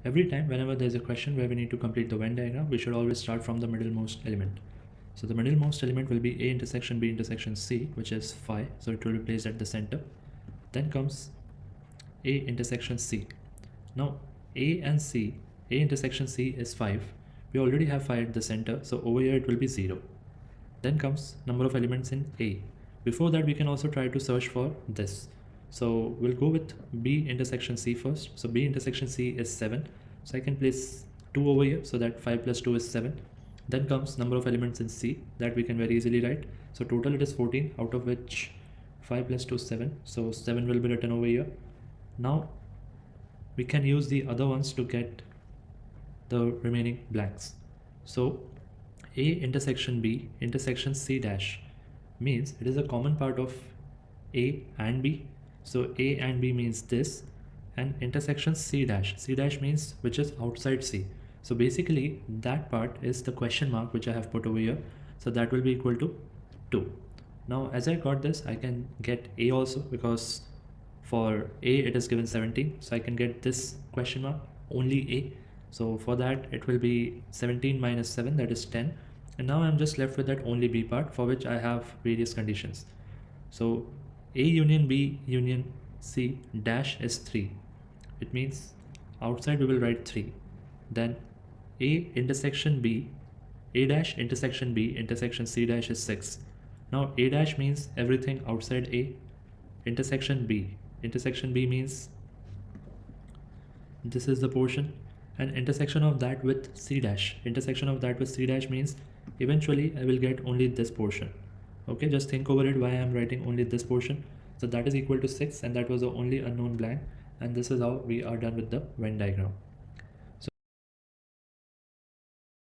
every time whenever there's a question where we need to complete the Venn diagram, we should always start from the middlemost element. So the middlemost element will be A intersection B intersection C, which is 5, so it will be placed at the center. Then comes A intersection C. Now A and C, A intersection C is 5. We already have 5 at the center, so over here it will be 0. Then comes number of elements in A. Before that, we can also try to search for this. So we'll go with B intersection C first. So B intersection C is 7. So I can place 2 over here, so that 5 plus 2 is 7. Then comes number of elements in C, that we can very easily write. So total it is 14, out of which 5 plus 2 is 7. So 7 will be written over here. Now we can use the other ones to get the remaining blanks. So A intersection B intersection C dash means it is a common part of A and B. So A and B means this, and intersection C dash. C dash means which is outside C. So basically that part is the question mark which I have put over here. So that will be equal to 2. Now as I got this, I can get A also, because for A it is given 17. So I can get this question mark only A. So for that it will be 17 minus 7, that is 10. And now I'm just left with that only B part, for which I have various conditions. So A union B union C dash is 3. It means outside we will write 3. Then A intersection B, A dash intersection B intersection C dash is 6. Now A dash means everything outside A. Intersection B means this is the portion, and intersection of that with C dash. Intersection of that with C dash means eventually I will get only this portion. Okay, just think over it why I am writing only this portion. So that is equal to 6, and that was the only unknown blank, and this is how we are done with the Venn diagram.